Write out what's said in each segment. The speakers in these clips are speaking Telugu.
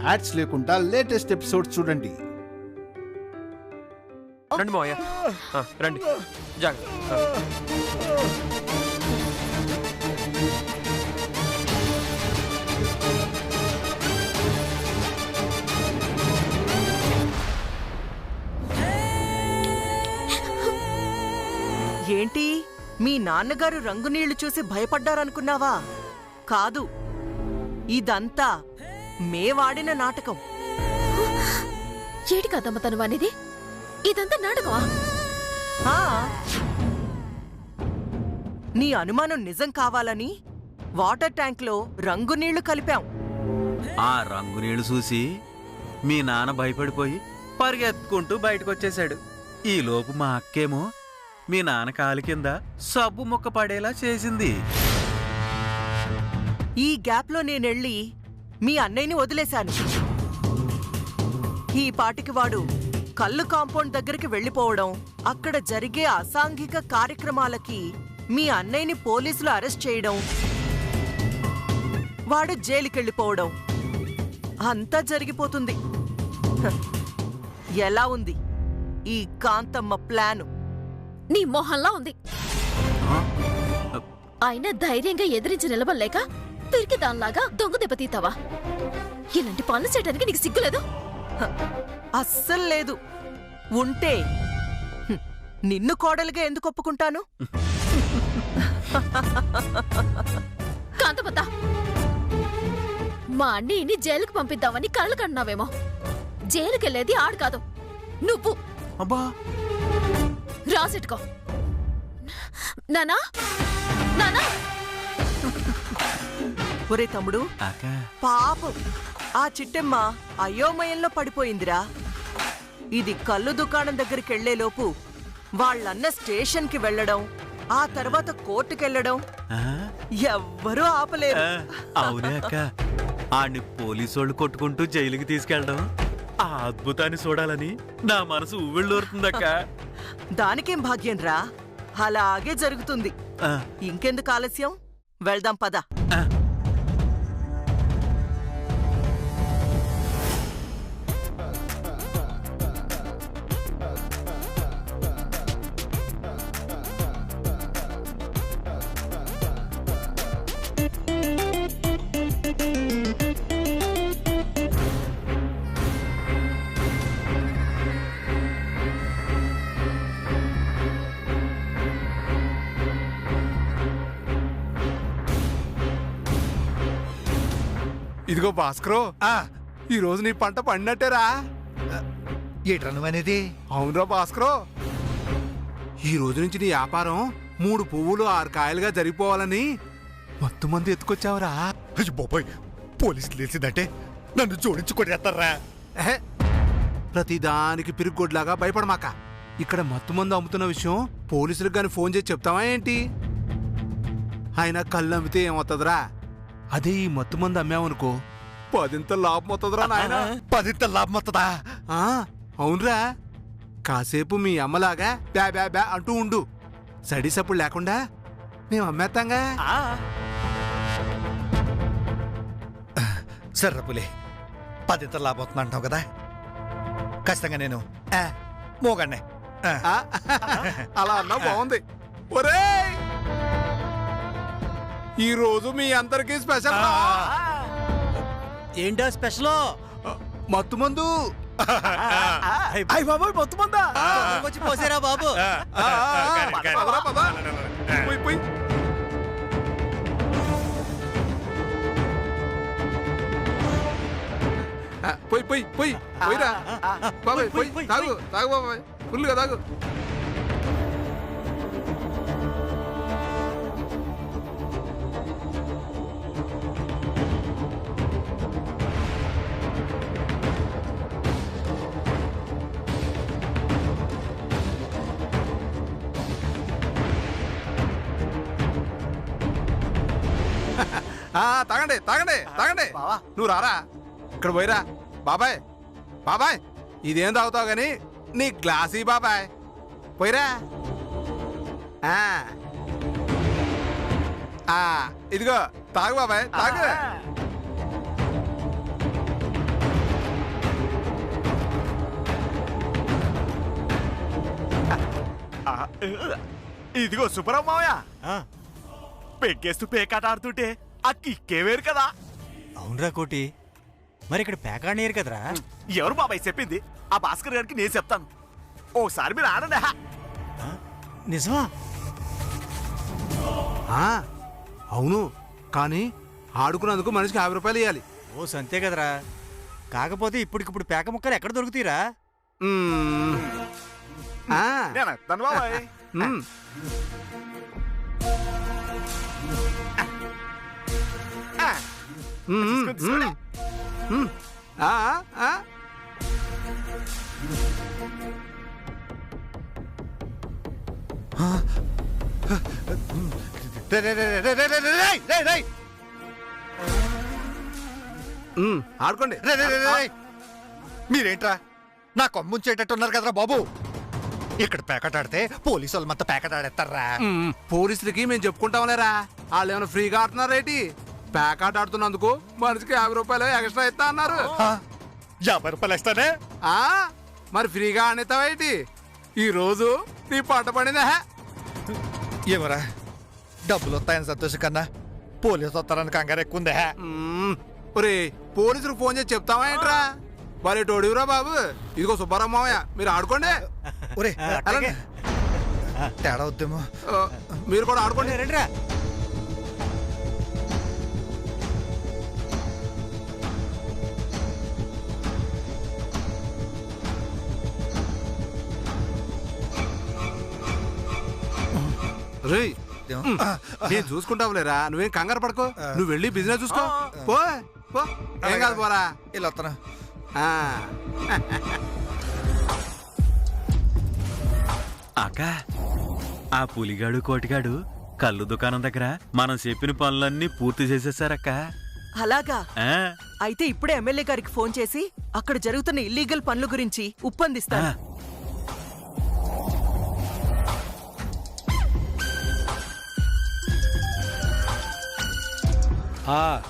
యాడ్స్ లేకుండా లేటెస్ట్ ఎపిసోడ్స్ చూడండి. రండి మావయ్య, రండి. జాగ్రత్త. ఏంటి, మీ నాన్నగారు రంగునీళ్లు చూసి భయపడ్డారనుకున్నావా? కాదు, ఇదంతా మేవాడిన నాటకం. ఏటి కదమ్మ తను అనేది? ఇదంతా నాటకమా? నీ అనుమానం నిజం కావాలని వాటర్ ట్యాంక్లో రంగునీళ్లు కలిపాం. ఆ రంగునీళ్లు చూసి మీ నాన్న భయపడిపోయి పరిగెత్తుకుంటూ బయటకొచ్చేశాడు. ఈలోపు మా అక్కేమో మీ నాన్న కాలి కింద సబ్బు ముక్క పడేలా చేసింది. ఈ గ్యాప్లో నేనెళ్ళి మీ అన్నయ్యని వదిలేశాను. ఈ పాటికి వాడు కల్లు కాంపౌండ్ దగ్గరికి వెళ్లిపోవడం, అక్కడ జరిగే అసాంఘిక కార్యక్రమాలకి మీ అన్నయ్యని పోలీసులు అరెస్ట్ చేయడం, వాడు జైలుకెళ్ళిపోవడం అంతా జరిగిపోతుంది. ఎలా ఉంది ఈ కాంతమ్మ ప్లాను? నీ మొహంలా ఉంది. అయినా ధైర్యంగా ఎదిరించి నిలబడలేక పిరికి దానిలాగా దొంగ దెబ్బతీతావా? ఇలాంటి పనులు చేయడానికి నీకు సిగ్గులేదు? అస్సలు లేదు. ఉంటే నిన్ను కోడలుగా ఎందుకు ఒప్పుకుంటాను? కాంతమత, మా అన్నయ్యని జైలుకు పంపిద్దామని కళ్ళు కన్నావేమో. జైలుకెళ్లేది ఆడు కాదు, నువ్వు. అబ్బా, రాసెట్టుకో. నానా, నానా. ఒరే తమ్ముడు, పాపం ఆ చిట్టెమ్మ అయోమయంలో పడిపోయిందిరా. ఇది కళ్ళు దుకాణం దగ్గరికి వెళ్లేలోపు వాళ్ళన్న స్టేషన్ కి వెళ్లడం, ఆ తర్వాత కోర్టుకెళ్లడం ఎవ్వరూ ఆపలేరు. అవునే అక్క, ఆడిని పోలీసోళ్ళు కొట్టుకుంటూ జైలుకి తీసుకెళ్ళడం ఆ అద్భుతాన్ని చూడాలని నా మనసు ఉవ్విళ్ళూరుతుందక్క. దానికేం భాగ్యం రా, అలాగే జరుగుతుంది. ఇంకెందుకు ఆలస్యం, వెళ్దాం పద. ఇదిగో భాస్కరో, ఈ రోజు నీ పంట పండినట్టేరా. ఏట్రను అనేది? అవునరా భాస్కరో, ఈ రోజు నుంచి నీ వ్యాపారం 3 పువ్వులు 6 కాయలుగా జరిగిపోవాలని మొత్తం మంది ఎత్తుకొచ్చావురా. అయ్యో బాబాయ్, పోలీసులు తెలిసిందంటే నన్ను జోడించుకొడేస్తారా? ప్రతిదానికి పిరుగొడ్లాగా భయపడమాక. ఇక్కడ మత్తు మందు అమ్ముతున్న విషయం పోలీసులకు గాని ఫోన్ చేసి చెప్తావా ఏంటి? ఆయన కళ్ళు అమ్మితే ఏమవుతుందిరా? అదే ఈ మత్తు మందు అమ్మావనుకో 10 లాభం అవుతుందిరా నాయన. 10 లాభం వస్తుందా? అవునరా, కాసేపు మీ అమ్మలాగా బ్యా బ్యా బ్యా అంటూ ఉండు. సడి సప్పుడు లేకుండా మేము అమ్మేస్తాంగా. సర్ర పులే, 10 లాభం వస్తుంది అంటావు కదా, ఖచ్చితంగా నేను మోగన్నే. అలా అన్నా బాగుంది. ఒరే, ఈ రోజు మీ అందరికి స్పెషల్. ఏంటో స్పెషల్? మత్తు మందు. అయ్య బాబు, మత్తు మందా వచ్చి పోసారా బాబు? పోయి పోయి పోయి పోయిరా బాబాయ్, పోయి తాగు తాగు బాబాయ్, ఫుల్గా తాగు. తాగండి తాగండి తాగండి. నువ్వు రారా, ఇక్కడ పోయిరా. బాబాయ్ బాబాయ్, ఇదేం తాగుతావు గాని నీ గ్లాసీ బాబాయ్, పోయిరా. ఇదిగో తాగు బాబాయ్, తాగు. ఇదిగో సుబ్బరామయ్య పెగ్గేస్తూ పేకాట ఆడుతుంటే ఆ కిక్కే వేరు కదా. అవునరా కోటి, మరి ఇక్కడ పేకాడనేరు కదరా. ఎవరు బాబాయ్ చెప్పింది? ఆ భాస్కర్ గారికి నేను చెప్తాను. ఓసారి మీరు ఆడండి. నిజమా? అవును, కానీ ఆడుకున్నందుకు మనిషికి 50 రూపాయలు ఇవ్వాలి. ఓ సంతే కదరా. కాకపోతే ఇప్పటికిప్పుడు పేక ముక్కలు ఎక్కడ దొరుకుతాయిరా? నేను ఎత్తాను బాబాయ్. ఆడుకోండి. మీరేంట్రా నా కొమ్ముంచేటట్టున్నారు కదరా బాబు. ఇక్కడ పేకట ఆడితే పోలీసు వాళ్ళు మొత్తం పేకట ఆడేస్తారా? పోలీసులకి మేము చెప్పుకుంటాంలేరా, వాళ్ళు ఏమైనా ఫ్రీగా ఆడుతున్నారేటి? పేకాట ఆడుతున్నందుకు మనిషికి 50 రూపాయలు ఎక్స్ట్రా ఇస్తా అన్నారు. 50 రూపాయలు ఇస్తానే. మరి ఫ్రీగా ఆడేతావేటి? ఈ రోజు నీ పంట పడిందా? ఏమరా డబ్బులు వస్తాయని సంతోషం కన్నా పోలీసు వస్తారని కంగారు ఎక్కువ ఉందా? ఒరే, పోలీసులకు ఫోన్ చేసి చెప్తావా ఏంట్రా? మరి టోడివరా బాబు. ఇదిగో సుబ్బారామయ్య, మీరు ఆడుకోండి. ఒరే తేడా వద్దేమో. మీరు కూడా ఆడుకోండి. రండిరా. రేయ్, నేను చూసుకుంటావులేరా, నువ్వేం కంగారు పడుకో. నువ్వు వెళ్ళి బిజినెస్ చూసుకో. పో పో, ఏం కాదు, పోరా. ఇలా వస్తాను. అక్క, ఆ పులిగాడు కోటిగాడు కళ్ళు దుకాణం దగ్గర మనం చెప్పిన పనులన్నీ పూర్తి చేసేసారక్క. అలాగా? అయితే ఇప్పుడే ఎమ్మెల్యే గారికి ఫోన్ చేసి అక్కడ జరుగుతున్న ఇల్లీగల్ పనుల గురించి ఉప్పందిస్తాను.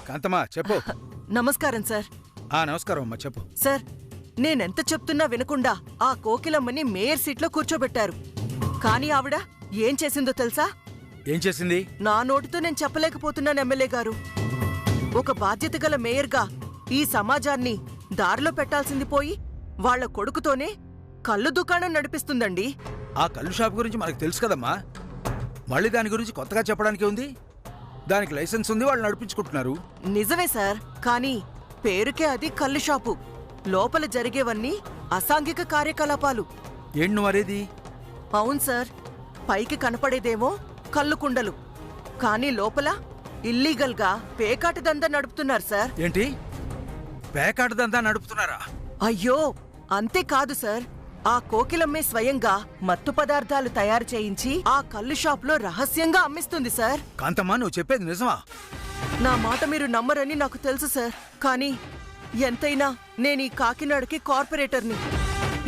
కాంతమ్మా చెప్పు. నమస్కారం సార్. నమస్కారం అమ్మా, చెప్పు. సార్, నేనెంత చెప్తున్నా వినకుండా ఆ కోకిలమ్మని మేయర్ సీట్లో కూర్చోబెట్టారు. కానీ ఆవిడ ఏం చేసిందో తెలుసా? ఏం చేసింది? నా నోటితో నేను చెప్పలేకపోతున్నాను ఎమ్మెల్యే గారు. ఒక బాధ్యత గల మేయర్గా ఈ సమాజాన్ని దారిలో పెట్టాల్సింది పోయి వాళ్ల కొడుకుతోనే కళ్ళు దుకాణం నడిపిస్తుందండి. ఆ కళ్ళు షాప్ గురించి మనకు తెలుసు కదమ్మా. మళ్ళీ దాని గురించి కొత్తగా చెప్పడానికి ఉంది? దానికి లైసెన్స్ ఉంది, వాళ్ళు నడిపించుకుంటున్నారు. నిజమే సార్, కానీ పేరుకే అది కళ్ళు షాపు. లోపల జరిగేవన్నీ అసాంఘిక కార్యకలాపాలు. ఏంటి మరేది? అవును సార్, పైకి కనపడేదేమో కళ్ళు కుండలు, కానీ లోపల ఇల్లీగల్ గా పేకాట దందా నడుపుతున్నారు సార్. ఏంటి, పేకాట దందా నడుపుతున్నారా? అయ్యో, అంతేకాదు సార్, ఆ కోకిలమ్మే స్వయంగా మత్తు పదార్థాలు తయారు చేయించి ఆ కళ్ళు షాప్ లో రహస్యంగా అమ్మిస్తుంది సార్. కాంతమ్మా, నువ్వు చెప్పేది నిజమా? నా మాట మీరు నమ్మరని నాకు తెలుసు సార్, కానీ ఎంతైనా నేను ఈ కాకినాడకి కార్పొరేటర్ని.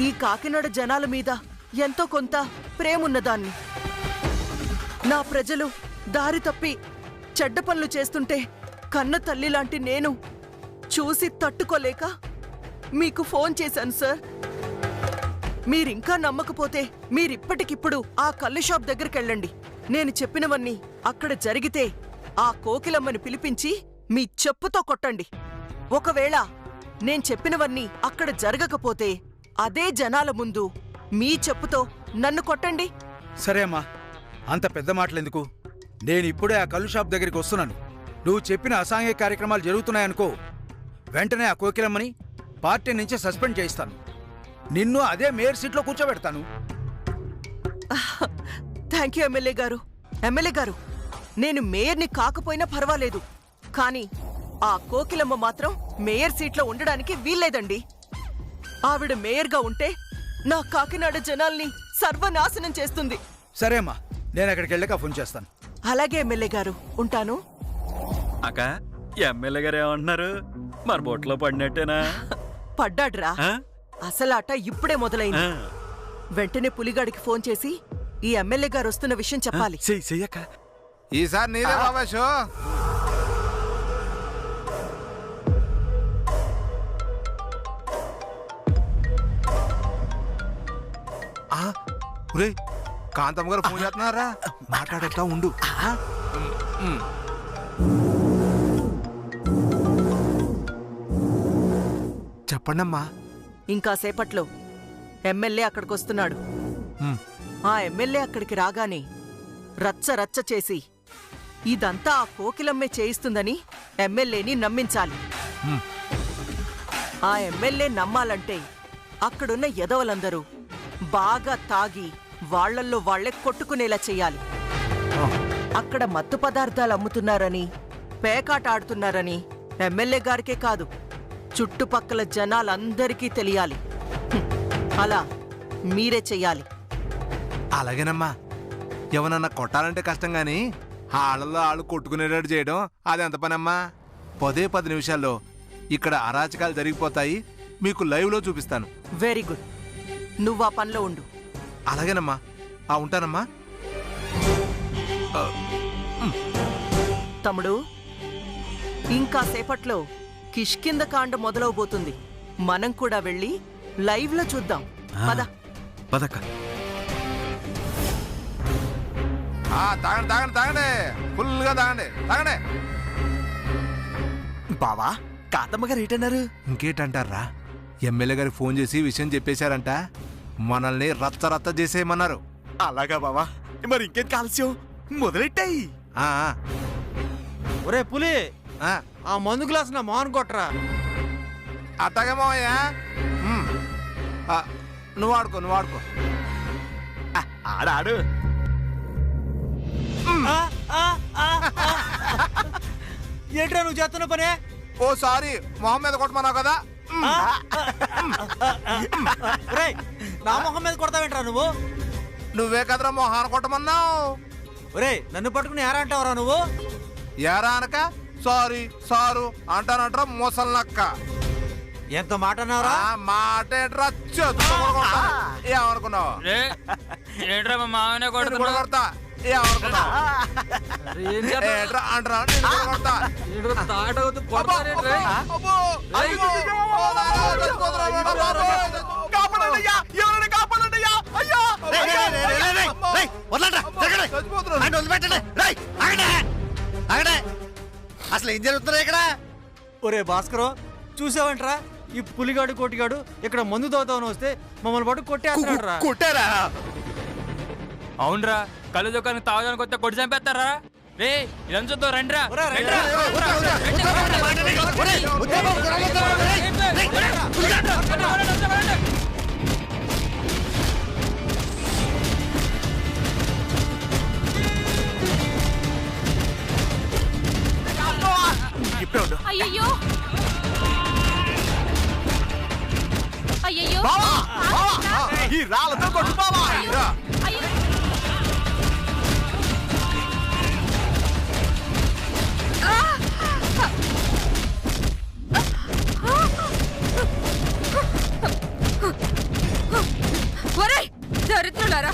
ఈ కాకినాడ జనాల మీద ఎంతో కొంత ప్రేమున్నదాన్ని. నా ప్రజలు దారి తప్పి చెడ్డ పనులు చేస్తుంటే కన్న తల్లి లాంటి నేను చూసి తట్టుకోలేక మీకు ఫోన్ చేశాను సార్. మీరింకా నమ్మకపోతే మీరిప్పటికిప్పుడు ఆ కళ్ళు షాప్ దగ్గరికెళ్ళండి. నేను చెప్పినవన్నీ అక్కడ జరిగితే ఆ కోకిలమ్మని పిలిపించి మీ చెప్పుతో కొట్టండి. ఒకవేళ నేను చెప్పినవన్నీ అక్కడ జరగకపోతే అదే జనాల ముందు మీ చెప్పుతో నన్ను కొట్టండి. సరే అమ్మా, అంత పెద్ద మాటలెందుకు? నేను ఇప్పుడే ఆ కళ్ళు షాప్ దగ్గరికి వస్తున్నాను. నువ్వు చెప్పిన అసాంఘిక కార్యక్రమాలు జరుగుతున్నాయనుకో, వెంటనే ఆ కోకిలమ్మని పార్టీ నుంచి సస్పెండ్ చేయిస్తాను. నిన్ను అదే మేయర్ సీట్లో కూర్చోబెడతాను. థ్యాంక్ యూ ఎమ్మెల్యే గారు. ఎమ్మెల్యే గారు, నేను మేయర్ని కాకపోయినా పర్వాలేదు, కానీ ఆ కోకిలమ్మ మాత్రం మేయర్ సీట్లో ఉండడానికి వీల్లేదండి. ఆవిడ మేయర్గా ఉంటే నా కాకినాడ జనాల్ని సర్వనాశనం చేస్తుంది. సరే అమ్మా, నేను అక్కడికి వెళ్ళాక ఫోన్ చేస్తాను. అలాగే ఎమ్మెల్యే గారు, ఉంటాను. అక్క, ఎమ్మెల్యే గారు ఏమంటున్నారు? మన బొట్లో పడినట్టేనా? పడ్డాడ్రా. అసలాట ఇప్పుడే మొదలైంది. వెంటనే పులిగాడికి ఫోన్ చేసి ఈ ఎమ్మెల్యే గారు వస్తున్న విషయం చెప్పాలి. చెయ్యక్క. ఈసారి నీదే బాబా షో. కాంతమ్మ గారు ఫోన్ చేస్తున్నారా? మాట్లాడేస్తా ఉండు. చెప్పండమ్మా. ఇంకా సేపట్లో ఎమ్మెల్యే అక్కడికొస్తున్నాడు. ఆ ఎమ్మెల్యే అక్కడికి రాగానే రచ్చ రచ్చ చేసి ఇదంతా ఆ కోకిలమ్మే చేయిస్తుందని ఎమ్మెల్యేని నమ్మించాలి. ఆ ఎమ్మెల్యే నమ్మాలంటే అక్కడున్న ఎదవలందరూ బాగా తాగి వాళ్లల్లో వాళ్లే కొట్టుకునేలా చెయ్యాలి. అక్కడ మత్తు పదార్థాలు అమ్ముతున్నారని, పేకాట ఆడుతున్నారని ఎమ్మెల్యే గారికే కాదు, చుట్టుపక్కల జనాలందరికీ తెలియాలి. అలా మీరే చెయ్యాలి. అలాగేనమ్మా. ఎవరన్నా కొట్టాలంటే కష్టం గాని ఆళ్ళల్లో ఆళ్ళు కొట్టుకునేటట్టు చేయడం అది ఎంత పనమ్మా? 10 నిమిషాల్లో ఇక్కడ అరాచకాలు జరిగిపోతాయి. మీకు లైవ్లో చూపిస్తాను. Very good. నువ్వు ఆ పనిలో ఉండు. అలాగేనమ్మా. ఉంటానమ్మా. తమ్ముడు, ఇంకా సేపట్లో కిష్కిందకాండ మొదలవబోతుంది. మనం కూడా వెళ్ళి లైవ్లో చూద్దాం. పద. పదక్క. తాగండి తాగండి తాగండి, ఫుల్గా తాగండి తాగండి. బావా కాంతమ్మ గారు ఏంటన్నారు? ఇంకేంటంటారా? ఎమ్మెల్యే గారికి ఫోన్ చేసి విషయం చెప్పేశారంట. మనల్ని రచ్చ రచ్చ చేసేయమన్నారు. అలాగా బావా, మరి ఇంకేం కాల్స్యం మొదలెట్టాయి. ఒరే పులి, ఆ మందు గ్లాస్ నా మోహన్ కొట్టరా. అట్టగే మావయ్య. నువ్వు ఆడుకో. ఆడాడు. ఏంట్రా నువ్వు చేస్తున్న పనే? ఓ సారీ, మొహం మీద కొట్టమన్నావు కదా. నా మొహం మీద కొడతావేంట్రా నువ్వు? నువ్వే కదరా మొహాన కొట్టమన్నావు. ఒరే, నన్ను పట్టుకుని ఏరా అంటావురా నువ్వు? ఏరా అనక సారు అంటానంటారా ముసలనక్క. ఎంత మాట అన్నావురా? మాట ఏమనుకున్నావు? ఏంట్రా మా మామనే కొడతా ఏమనుకున్నావు? అంటారా కొడతా. అసలు ఏం జరుగుతున్నా ఇక్కడ? ఒరే భాస్కర్, చూసావంట్రా ఈ పులిగాడు కోటిగాడు ఇక్కడ మందు తాగుతామని వస్తే మమ్మల్ని పట్టు కొట్టేస్తారా? కొట్టారా? అవునరా, కళ్ళు దుకాణం తాగడానికి వస్తే కొట్టి చంపేస్తారా? రే ఇలా చూద్దాం, రండిరా. అయ్యయ్యో అయ్యయ్యో, ఈ రాళ్ళతో కొట్టు బావా. ఒరేయ్ దరిద్రులారా,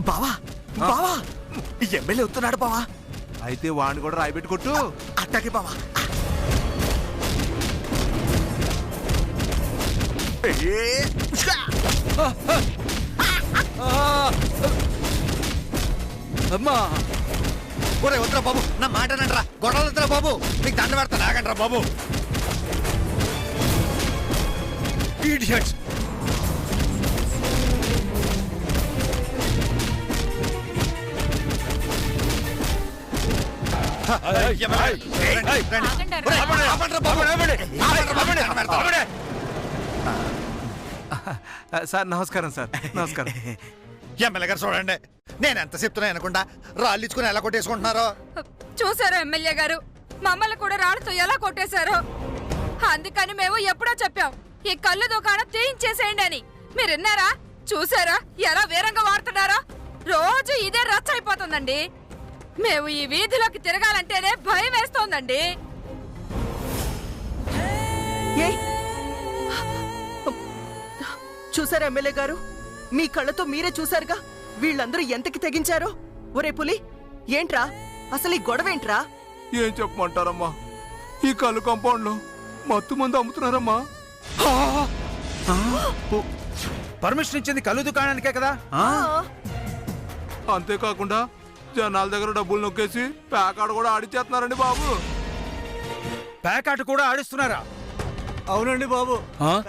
బావా బావా, ఎమ్మెల్యే వస్తున్నాడు బావా. అయితే వాడిని కూడా రాయిబెట్టి కొట్టు. అట్టకి బావా. అమ్మా, ఒరే వద్దురా బాబు, నా మాట నంటరా, గొడవలురా బాబు, నీకు దండ పెడతా నాగండ్రా బాబు. ఇడియట్స్. సార్ నమస్కారం. సార్ నమస్కారం. ఎమ్మెల్యే గారు చూడండి, నేను ఎంత చెప్తున్నా అనుకుంటా రాళ్ళు ఇచ్చుకుని ఎలా కొట్టేసుకుంటున్నారో చూసారో ఎమ్మెల్యే గారు, మమ్మల్ని కూడా రాళ్ళతో ఎలా కొట్టేశారో. అందుకని మేము ఎప్పుడో చెప్పాం ఈ కళ్ళు దుకాణం తీయించేసేయండి అని. మీరు విన్నారా? చూసారా ఎలా వీరంగా వాడుతున్నారో? రోజు ఇదే రచ్చ అయిపోతుందండి. మేము ఈ వీధిలోకి తిరగాలంటేనే భయం వేస్తోందండి. చూసారా ఎమ్మెల్యే గారు, మీ కళ్ళతో మీరే చూసారుగా వీళ్ళందరూ ఎంతకి తెగించారో. ఒరే పులి, ఏంట్రా అసలు ఈ గొడవేంట్రా? ఏం చెప్పమంటారమ్మా, ఈ కళ్ళు కాంపౌండ్ లో మత్తు మందు అమ్ముతున్నారమ్మా. పర్మిషన్ ఇచ్చింది కళ్ళు దుకాణానికే కదా. అంతేకాకుండా జనాల దగ్గర డబ్బులు నొక్కేసి ప్యాకాడు కూడా ఆడిచ్చేస్తున్నారండి బాబు. ప్యాకాట్ కూడా ఆడిస్తున్నారా? అవునండి బాబు,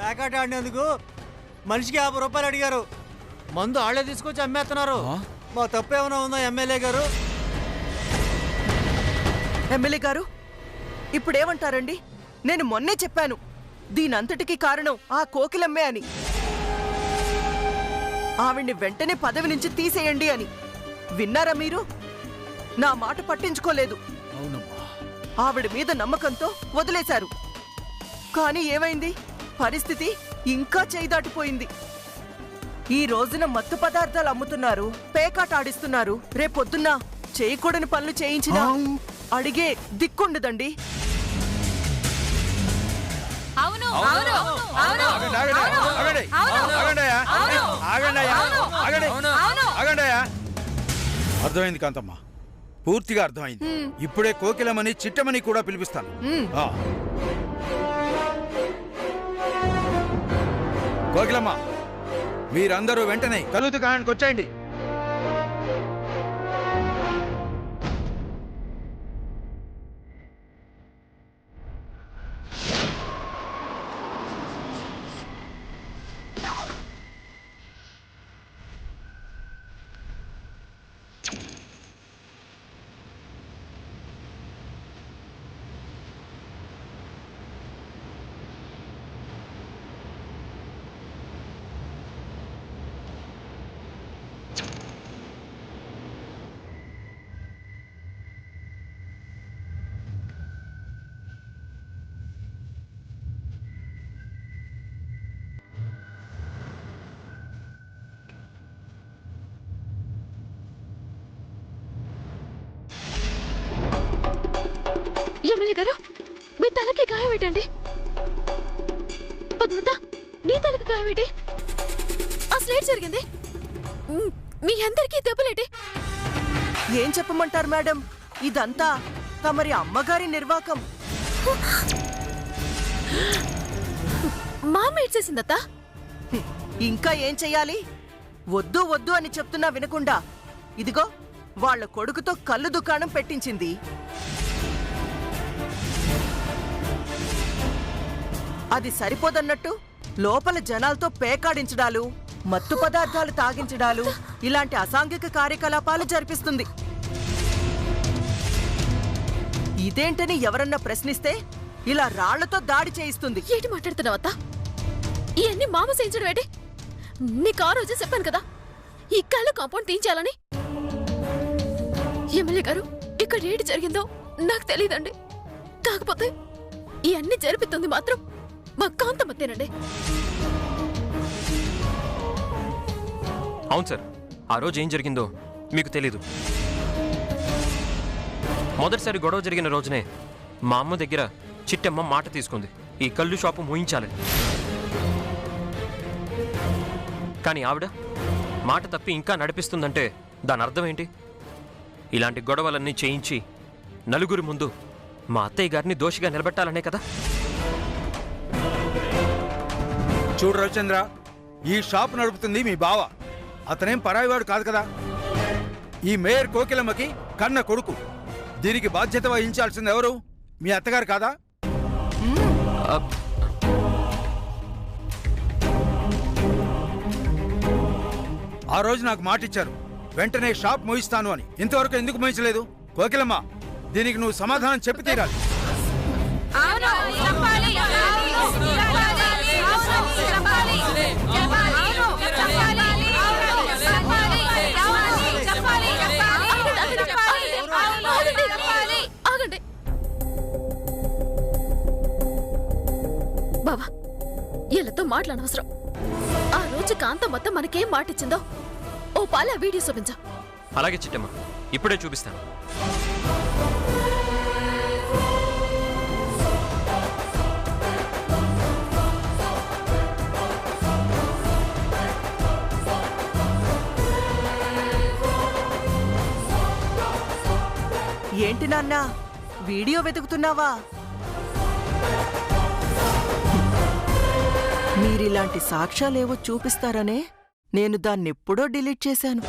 ప్యాకెట్ ఆడినందుకు మనిషికి 50 రూపాయలు అడిగారు. మందు ఆళ్లే తీసుకొచ్చి అమ్మేస్తున్నారు. మా తప్పు ఏమైనా ఉందా ఎమ్మెల్యే గారు? ఎమ్మెల్యే గారు ఇప్పుడేమంటారండి? నేను మొన్నే చెప్పాను దీనంతటికీ కారణం ఆ కోకిలమ్మే అని. ఆవిడ్ని వెంటనే పదవి నుంచి తీసేయండి అని. విన్నారా మీరు? నా మాట పట్టించుకోలేదు. ఆవిడ మీద నమ్మకంతో వదిలేశారు. కానీ ఏమైంది? పరిస్థితి ఇంకా చేయిదాటిపోయింది. ఈ రోజున మత్తు పదార్థాలు అమ్ముతున్నారు, పేకాట ఆడిస్తున్నారు. రేపొద్దున్న చేయకూడని పనులు చేయించినా అడిగే దిక్కుండదండి. అవును అవును అవును అర్థమైంది కాంతమ్మ, పూర్తిగా అర్థమైంది. ఇప్పుడే కోకిలమని చిట్టమని కూడా పిలిపిస్తాను. కోకిలమ్మ, మీరందరూ వెంటనే కళ్ళు దుకాణానికి వచ్చేయండి. ఎమ్మెల్యే గారు, మీ తలకి గాయం పెట్టండి. పద్మత, నీ తలకి గాయం ఏంటి? అసలు ఏం జరిగింది? మీ అందరికీ దెబ్బలేటి? ఏం చెప్పమంటారు మేడం? ఇదంతా తమరి అమ్మగారి నిర్వాకం. మా అమ్మ ఏడ్చేసిందత్తా. ఇంకా ఏం చెయ్యాలి? వద్దు వద్దు అని చెప్తున్నా వినకుండా ఇదిగో వాళ్ళ కొడుకుతో కళ్ళు దుకాణం పెట్టించింది. అది సరిపోదన్నట్టు లోపల జనాలతో పేకాడించడాలు, మత్తు పదార్థాలు తాగించడాలు, ఇలాంటి అసాంఘిక కార్యకలాపాలు జరిపిస్తుంది. ఇదేంటని ఎవరన్నా ప్రశ్నిస్తే ఇలా రాళ్లతో దాడి చేయిస్తుంది. ఏంటి మాట్లాడుతున్నావత్తా? ఇవన్నీ మామ చేయించడం ఏంటి? నీకు ఆ రోజే చెప్పాను కదా ఈ కళ్ళు కాంపౌండ్ తీయించాలని. ఎమ్మెల్యే గారు, ఇక్కడ ఏంటి జరిగిందో నాకు తెలియదండి. కాకపోతే ఇవన్నీ జరిపిస్తుంది మాత్రం మా కాంతమ్మతేనండి. అవును సార్, ఆ రోజు ఏం జరిగిందో మీకు తెలీదు. మొదటిసారి గొడవ జరిగిన రోజునే మా అమ్మ దగ్గర చిట్టమ్మ మాట తీసుకుంది ఈ కళ్ళు షాపు మూయించాలని. కానీ ఆవిడ మాట తప్పి ఇంకా నడిపిస్తుందంటే దాని అర్థం ఏంటి? ఇలాంటి గొడవలన్నీ చేయించి నలుగురి ముందు మా అత్తయ్య గారిని దోషిగా నిలబెట్టాలనే కదా. చూడు రవిచంద్ర, ఈ షాప్ నడుపుతుంది మీ బావ. అతనేం పరాయివాడు కాదు కదా. ఈ మేయర్ కోకిలమ్మకి కన్న కొడుకు. దీనికి బాధ్యత వహించాల్సింది ఎవరు? మీ అత్తగారు కాదా? ఆ రోజు నాకు మాట ఇచ్చారు, వెంటనే షాప్ మోయిస్తాను అని. ఇంతవరకు ఎందుకు మోయించలేదు? కోకిలమ్మ, దీనికి నువ్వు సమాధానం చెప్పి తీరాలి. బావా, వీళ్ళతో మాట్లాడనవసరం. ఆ రోజు కాంతమ్మ మనకేం మాటిచ్చిందో ఓ పాల వీడియో చూపించా. అలాగే చిట్టమ్మ, ఇప్పుడే చూపిస్తాను. ఏంటి నాన్న వీడియో వెతుకుతున్నావా? మీరిలాంటి సాక్ష్యాలేవో చూపిస్తారనే నేను దాన్నెప్పుడో డిలీట్ చేశాను.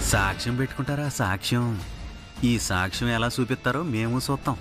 సాక్ష్యం పెట్టుకుంటారా? సాక్ష్యం. ఈ సాక్ష్యం ఎలా చూపిస్తారో మేము చూస్తాం.